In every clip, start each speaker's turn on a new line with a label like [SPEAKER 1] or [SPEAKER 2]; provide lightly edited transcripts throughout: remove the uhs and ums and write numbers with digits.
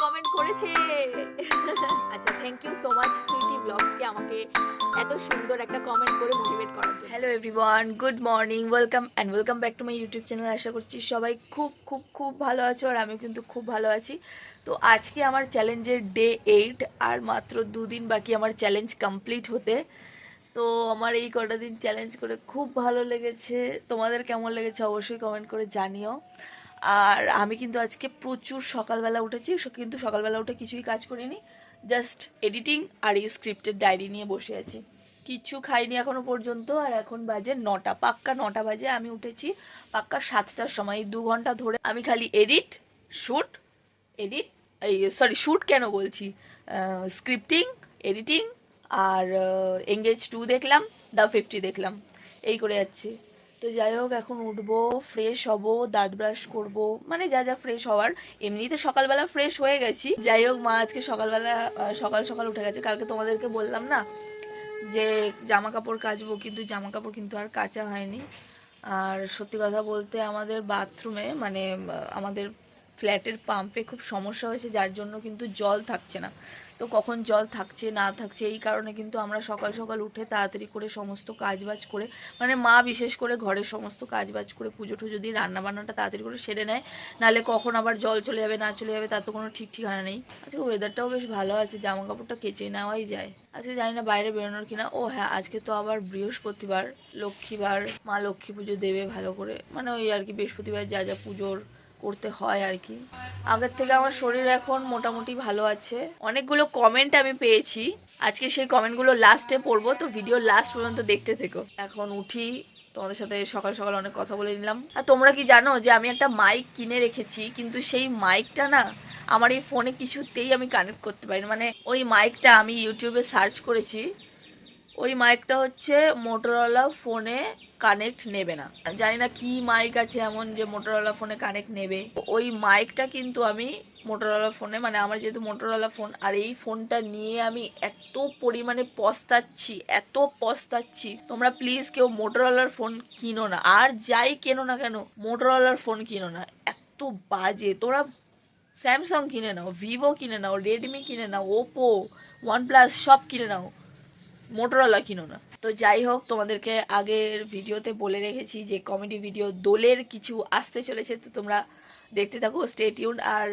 [SPEAKER 1] Comment করেছে। আচ্ছা, thank you so much sweety ব্লগসকে আমাকে এত সুন্দর একটা কমেন্ট করে মোটিভেট করার জন্য। Hello everyone, good morning, welcome back to my YouTube channel. আশা করছি সবাই খুব খুব খুব ভালো আছো, আর আমিও কিন্তু খুব ভালো আছি। তো আজকে আমার চ্যালেঞ্জের ডে 8, আর মাত্র 2 দিন বাকি আমার চ্যালেঞ্জ কমপ্লিট হতে। তো আমার এই কটা দিন চ্যালেঞ্জ করে খুব ভালো লেগেছে। তোমাদের কেমন লেগেছে অবশ্যই কমেন্ট করে জানিও। আর আমি কিন্তু আজকে প্রচুর সকালবেলা উঠেছি, কিন্তু সকালবেলা উঠে কিছুই কাজ করিনি, জাস্ট এডিটিং আর এই স্ক্রিপ্টের ডায়েরি নিয়ে বসে আছি। কিছু খাইনি এখনো পর্যন্ত, আর এখন বাজে 9টা, পাক্কা 9টা বাজে। আমি উঠেছি পাক্কা 7টার সময়। 2 ঘন্টা ধরে আমি খালি শ্যুট শ্যুট কেন বলছি, স্ক্রিপ্টিং, এডিটিং আর এঙ্গেজ 2 দেখলাম, দ্য 50 দেখলাম, এই করে যাচ্ছি। তো যাই হোক, এখন উঠবো, ফ্রেশ হব, দাঁত ব্রাশ করব, মানে যা যা ফ্রেশ হওয়ার। এমনিতে সকালবেলা ফ্রেশ হয়ে গেছি। যাই হোক, মা আজকে সকালবেলা সকাল সকাল উঠে গেছে। কালকে তোমাদেরকে বললাম না যে জামা কাপড় কাচবো, কিন্তু জামা কাপড় কিন্তু আর কাচা হয়নি। আর সত্যি কথা বলতে আমাদের বাথরুমে, মানে আমাদের ফ্ল্যাটের পাম্পে খুব সমস্যা হয়েছে, যার জন্য কিন্তু জল থাকছে না। তো কখন জল থাকছে না থাকছে, এই কারণে কিন্তু আমরা সকাল সকাল উঠে তাড়াতাড়ি করে সমস্ত কাজবাজ করে, মানে মা বিশেষ করে ঘরের সমস্ত কাজবাজ করে, পুজো টুজো দিয়ে রান্নাবান্নাটা তাড়াতাড়ি করে সেরে নেয়। নাহলে কখন আবার জল চলে যাবে না চলে যাবে তার তো কোনো ঠিক ঠিকানা নেই। আজকে ওয়েদারটাও বেশ ভালো আছে, জামা কাপড়টা কেচে নেওয়াই যায়। আজকে জানি না বাইরে বেরোনোর কিনা। ও হ্যাঁ, আজকে তো আবার বৃহস্পতিবার, লক্ষ্মীবার, মা লক্ষ্মী পুজো দেবে ভালো করে, মানে ওই আর কি, বৃহস্পতিবার যা যা পুজোর করতে হয় আর কি। আগের থেকে আমার শরীর এখন মোটামুটি ভালো আছে। অনেকগুলো কমেন্ট আমি পেয়েছি, আজকে সেই কমেন্টগুলো লাস্টে পড়বো, তো ভিডিও লাস্ট পর্যন্ত দেখতে থেকো। এখন উঠি, তোমাদের সাথে সকাল সকাল অনেক কথা বলে নিলাম। আর তোমরা কি জানো যে আমি একটা মাইক কিনে রেখেছি, কিন্তু সেই মাইকটা না আমার এই ফোনে কিছুতেই আমি কানেক্ট করতে পারি না। মানে ওই মাইকটা আমি ইউটিউবে সার্চ করেছি, ওই মাইকটা হচ্ছে মোটরোলা ফোনে কানেক্ট নেবে না। জানি না কি মাইক আছে এমন যে মোটরোলা ফোনে কানেক্ট নেবে। ওই মাইকটা কিন্তু আমি মোটরোলা ফোনে, মানে আমার যেহেতু মোটরোলা ফোন, আর এই ফোনটা নিয়ে আমি এত পরিমাণে পস্তাচ্ছি। তোমরা প্লিজ কেউ মোটরোলার ফোন কিনো না, আর যাই কেনো না কেন মোটরোলার ফোন কিনো না, এত বাজে। তোমরা স্যামসাং কিনে নাও, ভিভো কিনে নাও, রেডমি কিনে নাও, ওপো, ওয়ানপ্লাস সব কিনে নাও, মোটরোলা কিনো না। তো যাই হোক, তোমাদেরকে আগের ভিডিওতে বলে রেখেছি যে কমেডি ভিডিও দোলের কিছু আসতে চলেছে, তো তোমরা দেখতে থাকো, স্টে টিউন। আর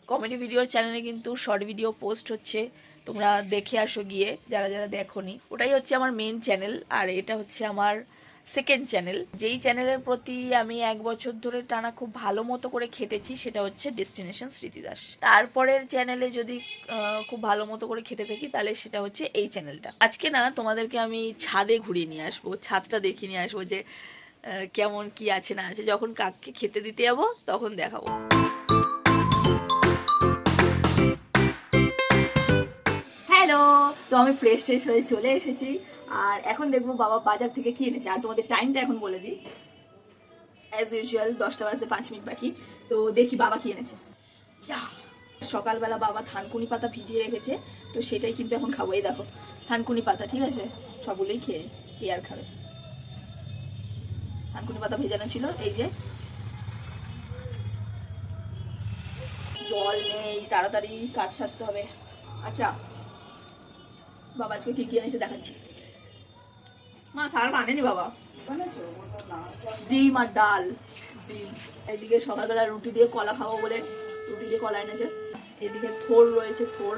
[SPEAKER 1] কমেডি ভিডিওর চ্যানেলে কিন্তু শর্ট ভিডিও পোস্ট হচ্ছে, তোমরা দেখে আসো গিয়ে, যারা যারা দেখোনি। ওটাই হচ্ছে আমার মেন চ্যানেল, আর এটা হচ্ছে আমার সেকেন্ড চ্যানেল। যেই চ্যানেলের প্রতি আমি 1 বছর ধরে টানা খুব ভালো মতো করে খেটেছি, সেটা হচ্ছে ডেস্টিনেশন স্মৃতিদাস। তারপরের চ্যানেলে যদি খুব ভালো মতো করে খেটে থাকি, তাহলে সেটা হচ্ছে এই চ্যানেলটা। আজকে না তোমাদেরকে আমি ছাদে ঘুরিয়ে নিয়ে আসবো, ছাদটা দেখিয়ে নিয়ে আসবো যে কেমন কি আছে না আছে। যখন কাককে খেতে দিতে যাবো তখন দেখাবো। হ্যালো, তো আমি ফ্রেশ হয়ে চলে এসেছি, আর এখন দেখবো বাবা বাজার থেকে কি এনেছে। আর তোমাদের টাইমটা এখন বলে দিই, অ্যাজ ইউজুয়াল 10টা বাজতে 5 মিনিট বাকি। তো দেখি বাবা কি এনেছে। সকালবেলা বাবা থানকুনি পাতা ভিজিয়ে রেখেছে, তো সেটাই কিন্তু এখন খাবো। এই দেখো থানকুনি পাতা, ঠিক আছে, সবগুলোই কে আর খাবে। থানকুনি পাতা ভেজানো ছিল, এই যে। জল নেই, তাড়াতাড়ি কাজ সারতে হবে। আচ্ছা, বাবা আজকে কি এনেছে দেখাচ্ছি। মা সারা আনেনি বাবা, ডিম আর ডাল। ডিম, এদিকে সকালবেলা রুটি দিয়ে কলা খাবো বলে রুটি দিয়ে কলা এনেছে। এদিকে থোর রয়েছে, থোর।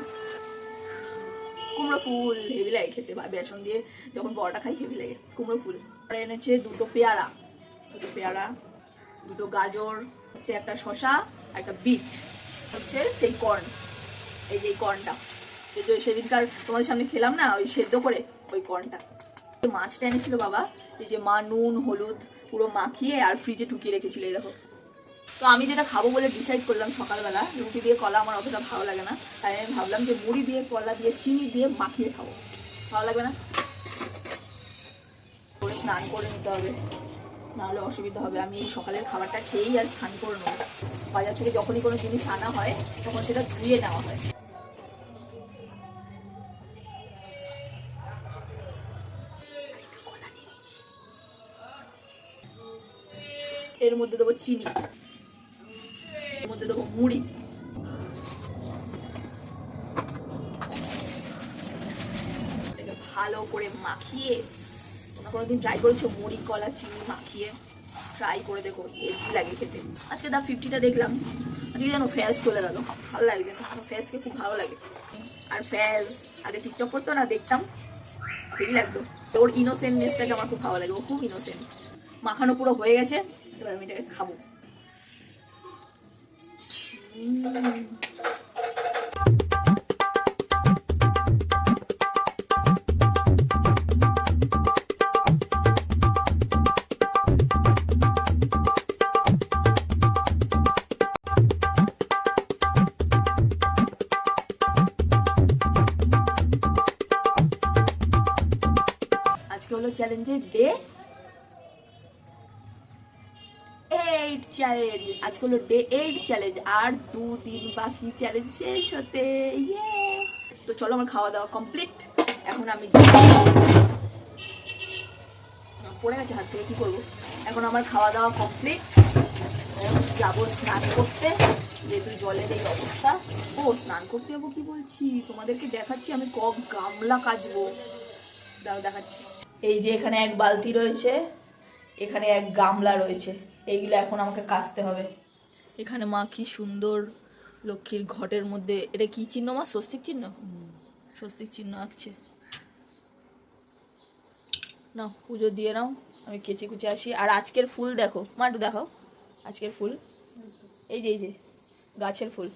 [SPEAKER 1] কুমড়ো ফুল হেভি লাগে খেতে, বেসন দিয়ে যখন বড়াটা খাই হেভি লাগে। কুমড়ো ফুল এনেছে, 2টো পেয়ারা, 2টো গাজর, হচ্ছে একটা শশা, একটা বিট, হচ্ছে সেই কর্ন, এই যে কর্নটা সেদিনকার তোমাদের সামনে খেলাম না, ওই সেদ্ধ করে ওই কর্নটা। মাছটা এনেছিল বাবা, এই যে মা নুন হলুদ পুরো মাখিয়ে আর ফ্রিজে ঢুকিয়ে রেখেছিল, এই দেখো। তো আমি যেটা খাবো বলে ডিসাইড করলাম, সকালবেলা রুটি দিয়ে কলা আমার অতটা ভালো লাগে না, তাই আমি ভাবলাম যে মুড়ি দিয়ে কলা দিয়ে চিনি দিয়ে মাখিয়ে খাবো, ভালো লাগবে না? স্নান করে নিতে হবে, নাহলে অসুবিধা হবে। আমি এই সকালের খাবারটা খেয়েই আর স্নান করে নেবো। বাজার থেকে যখনই কোনো জিনিস আনা হয় তখন সেটা ধুয়ে নেওয়া হয়। এর মধ্যে দেবো চিনি, এর মধ্যে দেবো মুড়ি, ভালো করে মাখিয়ে, তোমরা কোনোদিন ট্রাই করেছো মুড়ি কলা চিনি মাখিয়ে? ট্রাই করে দেখো, হেভি লাগে খেতে। আজকে দা 50টা দেখলাম, আজকে যেন ফ্যাস চলে গেল, ভালো লাগে কিন্তু ফ্যাসকে খুব ভালো লাগে। আর ফ্যাস আগে টিকটক করতো না, দেখতাম হেভি লাগতো। ওর ইনোসেন্টনেসটাকে আমার খুব ভালো লাগে, ও খুব ইনোসেন্ট। মাখানো পুরো হয়ে গেছে, এবার আমি এটাকে খাবো। আজকে হলো চ্যালেঞ্জের ডে 8 চ্যালেঞ্জ। আজকে হলো ডে 8 চ্যালেঞ্জ, আর 2 দিন বাকি চ্যালেঞ্জ শেষ হতে। তো চলো, আমার খাওয়া দাওয়া কমপ্লিট। এখন আমি পড়ে গেছে হাত থেকে, কি করবো। এখন আমার খাওয়া দাওয়া কমপ্লিট, যাবো স্নান করতে, যেহেতু জলের এই অবস্থা। ও স্নান করতে যাবো কি বলছি, তোমাদেরকে দেখাচ্ছি আমি গামলা কাচবো, দাও দেখাচ্ছি। এই যে এখানে এক বালতি রয়েছে, এখানে এক গামলা রয়েছে, এইগুলো এখন আমাকে কাচতে হবে। এখানে মা কি সুন্দর লক্ষ্মীর ঘটের মধ্যে, এটা কি চিহ্ন মা? স্বস্তিক চিহ্ন, স্বস্তিক চিহ্ন আঁকছে। নাও পুজো দিয়ে নাও, আমি কেচে কুচে আসি। আর আজকের ফুল দেখো মা, একটু দেখো আজকের ফুল, এই যে গাছের ফুল।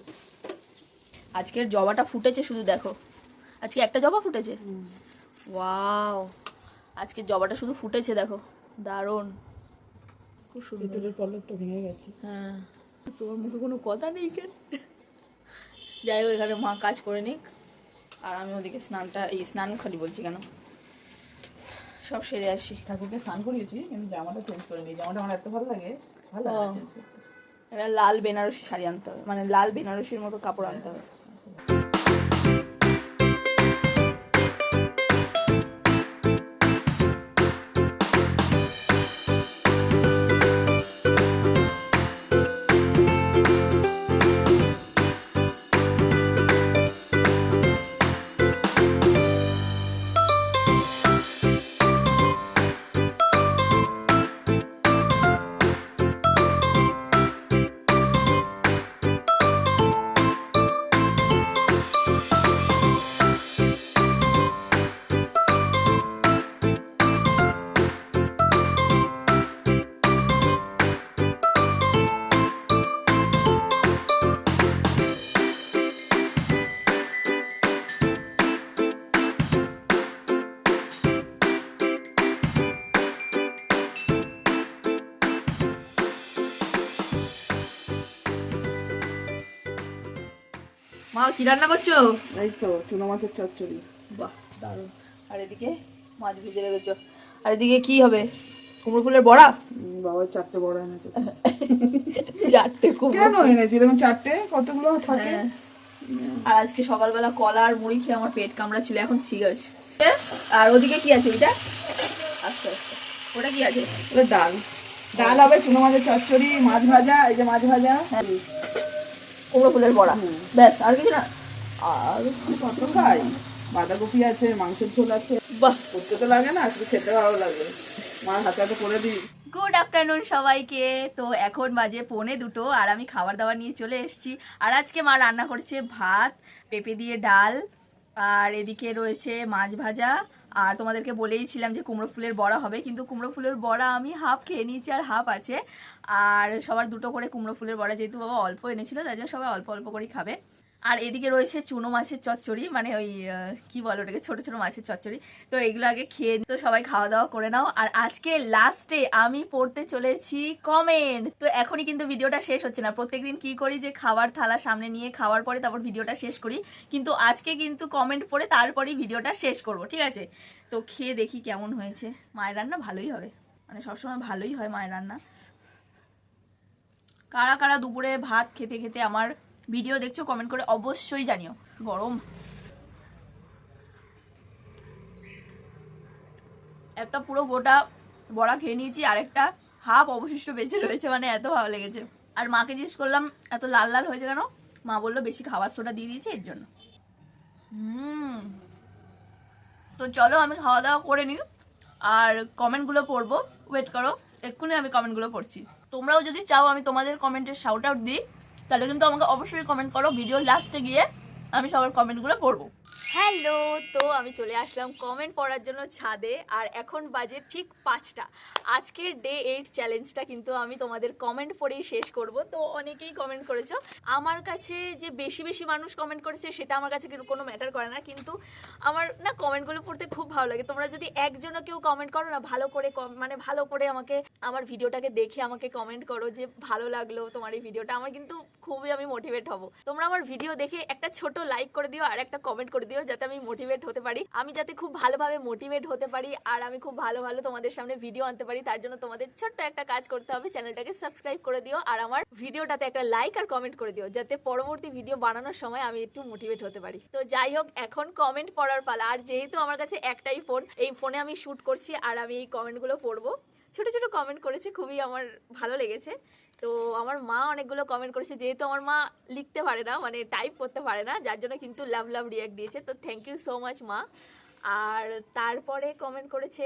[SPEAKER 1] আজকের জবাটা ফুটেছে, শুধু দেখো, আজকে একটা জবা ফুটেছে। ওয়াও, আজকে জবাটা শুধু ফুটেছে, দেখো দারুণ, খুব সুন্দর।
[SPEAKER 2] পলকটা ভেঙে গেছে।
[SPEAKER 1] হ্যাঁ, তোমার মুখে কোনো কথা নেই কেন? যাই হোক, এখানে মা কাজ করে নিক, আর আমি ওদিকে স্নান খালি বলছি কেন, সব সেরে আসি।
[SPEAKER 2] ঠাকুরকে স্নান করিয়েছি, কিন্তু জামাটা চেঞ্জ করে নিই, জামাটা আমার এত ভালো লাগে, ভালো লাগে চেঞ্জ করতে।
[SPEAKER 1] এটা লাল বেনারসি শাড়ি আনতে হবে, মানে লাল বেনারসির মতো কাপড় আনতে হবে। মা কি রান্না করছো?
[SPEAKER 2] এই তো চুনো মাছের চচ্চড়ি।
[SPEAKER 1] বাহ দারুণ। আর এদিকে মাছ ভেজে রেখেছো, আর এদিকে কি হবে? কুমড়ো ফুলের বড়া।
[SPEAKER 2] বাবা 4টে বড় এনেছে।
[SPEAKER 1] 4টে কুমড়ো
[SPEAKER 2] কেন এনেছি এরকম 4টে? কতগুলো থাকে?
[SPEAKER 1] আর আজকে সকালবেলা কলা আর মুড়ি খেয়ে আমার পেট কামড়া ছিল, এখন ঠিক আছে। আর ওদিকে কি আছে ওইটা? আচ্ছা আচ্ছা, ওটা কি আছে?
[SPEAKER 2] ওটা ডাল হবে, চুনো মাছের চচ্চড়ি, মাছ ভাজা, এই যে মাছ ভাজা,
[SPEAKER 1] কুমড়ো ফুলের বড়া, ব্যাস আর কিছু না। আর
[SPEAKER 2] কত খাই, বাঁধাকপি আছে, মাংসের ঝোল আছে।
[SPEAKER 1] বাহ,
[SPEAKER 2] করতে তো লাগে না, শুধু খেতে ভালো লাগে। মার হাতে হাতে করে দিই।
[SPEAKER 1] গুড আফটারনুন সবাইকে। তো এখন বাজে 1:45, আর আমি খাবার দাবার নিয়ে চলে এসেছি। আর আজকে মা রান্না করছে ভাত, পেঁপে দিয়ে ডাল, আর এদিকে রয়েছে মাছ ভাজা। আর তোমাদেরকে বলেইছিলাম যে কুমড়ো ফুলের বড়া হবে, কিন্তু কুমড়ো ফুলের বড়া আমি হাফ খেয়ে নিয়েছি, আর হাফ আছে। আর সবার 2টো করে কুমড়ো ফুলের বড়া, যেহেতু বাবা অল্প এনেছিল তাই জন্য সবাই অল্প অল্প করেই খাবে। আর এদিকে রয়েছে চুনো মাছের চচ্চড়ি, মানে ওই কি বলো ওটাকে, ছোট ছোট মাছের চচ্চড়ি। তো এগুলো আগে খেয়ে তো সবাই খাওয়া দাওয়া করে নাও। আর আজকে লাস্টে আমি পড়তে চলেছি কমেন্ট। তো এখনই কিন্তু ভিডিওটা শেষ হচ্ছে না, প্রত্যেকদিন কি করি যে খাবার থালা সামনে নিয়ে খাওয়ার পরে তারপর ভিডিওটা শেষ করি, কিন্তু আজকে কিন্তু কমেন্ট পড়ে তারপরেই ভিডিওটা শেষ করব, ঠিক আছে? তো খেয়ে দেখি কেমন হয়েছে। মায়ের রান্না ভালোই হবে, মানে সবসময় ভালোই হয় মায়ের রান্না। কারা কারা দুপুরে ভাত খেতে খেতে আমার ভিডিও দেখছো কমেন্ট করে অবশ্যই জানিও। গরম, একটা পুরো গোটা বড়া খেয়ে নিয়েছি, আর একটা হাফ অবশিষ্ট বেঁচে রয়েছে, মানে এত ভালো লেগেছে। আর মাকে জিজ্ঞেস করলাম এত লাল লাল হয়েছে কেন, মা বললো বেশি খাবার সোডা দিয়ে দিয়েছে এর জন্য। তো চলো আমি খাওয়া দাওয়া করে নিই আর কমেন্টগুলো পড়বো, ওয়েট করো, এক্ষুনি আমি কমেন্টগুলো পড়ছি। তোমরাও যদি চাও আমি তোমাদের কমেন্টের শাউট আউট দিই তাহলে কিন্তু আমাকে অবশ্যই কমেন্ট করো, ভিডিও লাস্টে গিয়ে আমি সবার কমেন্টগুলো পড়বো। হ্যালো, তো আমি চলে আসলাম কমেন্ট পড়ার জন্য ছাদে, আর এখন বাজে ঠিক 5টা। আজকের ডে 8 চ্যালেঞ্জটা কিন্তু আমি তোমাদের কমেন্ট পড়েই শেষ করব। তো অনেকেই কমেন্ট করেছো, আমার কাছে যে বেশি বেশি মানুষ কমেন্ট করেছে সেটা আমার কাছে কোনো ম্যাটার করে না, কিন্তু আমার না কমেন্টগুলো পড়তে খুব ভালো লাগে। তোমরা যদি একজনও কেউ কমেন্ট করো না, ভালো করে মানে ভালো করে আমাকে আমার ভিডিওটাকে দেখে আমাকে কমেন্ট করো যে ভালো লাগলো তোমার এই ভিডিওটা, আমার কিন্তু খুবই আমি মোটিভেট হব। তোমরা আমার ভিডিও দেখে একটা ছোট লাইক করে দিও আর একটা কমেন্ট করে দিও, যাতে আমি মোটিভেট হতে পারি, আমি যাতে খুব ভালোভাবে মোটিভেট হতে পারি আর আমি খুব ভালো ভালো তোমাদের সামনে ভিডিও আনতে পারি। তার জন্য তোমাদের ছোট্ট একটা কাজ করতে হবে, চ্যানেলটাকে সাবস্ক্রাইব করে দিও আর আমার ভিডিওটাতে একটা লাইক আর কমেন্ট করে দিও, যাতে পরবর্তী ভিডিও বানানোর সময় আমি একটু মোটিভেট হতে পারি। তো যাই হোক, এখন কমেন্ট পড়ার পালা। আর যেহেতু আমার কাছে একটাই ফোন, এই ফোনে আমি শুট করছি আর আমি এই কমেন্টগুলো পড়বো। ছোট ছোট কমেন্ট করেছে, খুবই আমার ভালো লেগেছে। তো আমার মা অনেকগুলো কমেন্ট করেছে, যেহেতু আমার মা লিখতে পারে না, মানে টাইপ করতে পারে না, যার জন্য কিন্তু লাভ লাভ রিয়াক্ট দিয়েছে। তো থ্যাংক ইউ সো মাচ মা। আর তারপরে কমেন্ট করেছে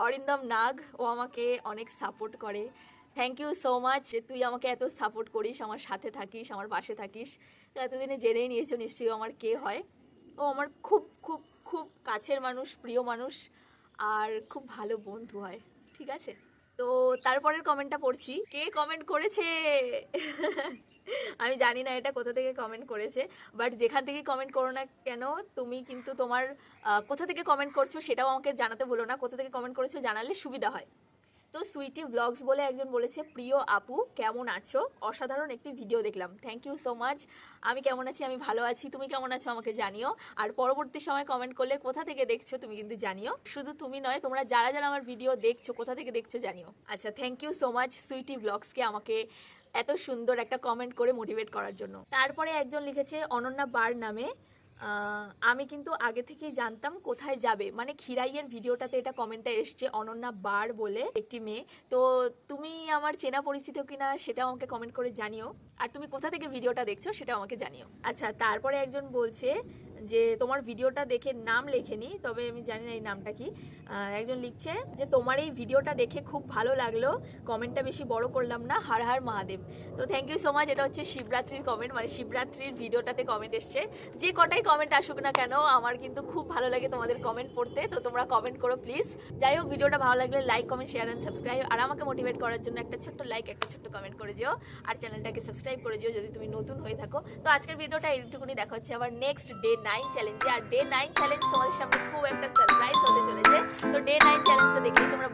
[SPEAKER 1] অরিন্দম নাগ, ও আমাকে অনেক সাপোর্ট করে। থ্যাংক ইউ সো মাচ যে তুই আমাকে এত সাপোর্ট করিস, আমার সাথে থাকিস, আমার পাশে থাকিস। তো এতদিনে জেনেই নিয়েছো নিশ্চয়ই আমার কে হয়। ও আমার খুব খুব খুব কাছের মানুষ, প্রিয় মানুষ আর খুব ভালো বন্ধু হয়, ঠিক আছে। তো তারপরের কমেন্টটা পড়ছি, কে কমেন্ট করেছে আমি জানি না এটা কোথা থেকে কমেন্ট করেছে, বাট যেখান থেকে কমেন্ট করো না কেন তুমি কিন্তু তোমার কোথা থেকে কমেন্ট করছো সেটাও আমাকে জানাতে ভুলো না, কোথা থেকে কমেন্ট করেছো জানালে সুবিধা হয়। তো সুইটি ব্লগস বলে একজন বলেছে, প্রিয় আপু কেমন আছো, অসাধারণ একটি ভিডিও দেখলাম। Thank you so much. আমি কেমন আছি, আমি ভালো আছি, তুমি কেমন আছো আমাকে জানিও। আর পরবর্তী সময় কমেন্ট করলে কোথা থেকে দেখছো তুমি কিন্তু জানিও, শুধু তুমি নয়, তোমরা যারা যারা আমার ভিডিও দেখছো কোথা থেকে দেখছো জানিও। আচ্ছা, thank you so much sweety ব্লগসকে আমাকে এত সুন্দর একটা কমেন্ট করে মোটিভেট করার জন্য। তারপরে একজন লিখেছে অনন্যা বার নামে, আমি কিন্তু আগে থেকেই জানতাম কোথায় যাবে, মানে খিরাইয়ের ভিডিওটাতে এটা কমেন্টটা এসছে, অনন্যা বার বলে একটি মেয়ে। তো তুমি আমার চেনা পরিচিত কিনা সেটা আমাকে কমেন্ট করে জানিও, আর তুমি কোথা থেকে ভিডিওটা দেখছো সেটা আমাকে জানিও। আচ্ছা, তারপরে একজন বলছে যে তোমার ভিডিওটা দেখে নাম লেখেনি, তবে আমি জানি না এই নামটা কি। একজন লিখছে যে তোমার এই ভিডিওটা দেখে খুব ভালো লাগলো, কমেন্টটা বেশি বড় করলাম না, হার হার মহাদেব। তো থ্যাংক ইউ সো মাচ। এটা হচ্ছে শিবরাত্রির কমেন্ট, মানে শিবরাত্রির ভিডিওটাতে কমেন্ট এসছে। যে কটাই কমেন্ট আসুক না কেন আমার কিন্তু খুব ভালো লাগে তোমাদের কমেন্ট পড়তে, তো তোমরা কমেন্ট করো প্লিজ। যাই হোক, ভিডিওটা ভালো লাগলে like comment share and subscribe, আর আমাকে মোটিভেট করার জন্য একটা ছোট্ট লাইক একটা ছোট্ট কমেন্ট করে যেও, আর চ্যানেলটাকে সাবস্ক্রাইব করে যেও যদি তুমি নতুন হয়ে থাকো। তো আজকের ভিডিওটা এইটুকুনি, দেখা হচ্ছে আবার নেক্সট ডে 9 চ্যালেঞ্জে। আর ডে 9 চ্যালেঞ্জ তোমাদের সামনে খুব একটা সারপ্রাইজ হতে চলেছে, তো ডে 9 চ্যালেঞ্জটা দেখলেই তোমরা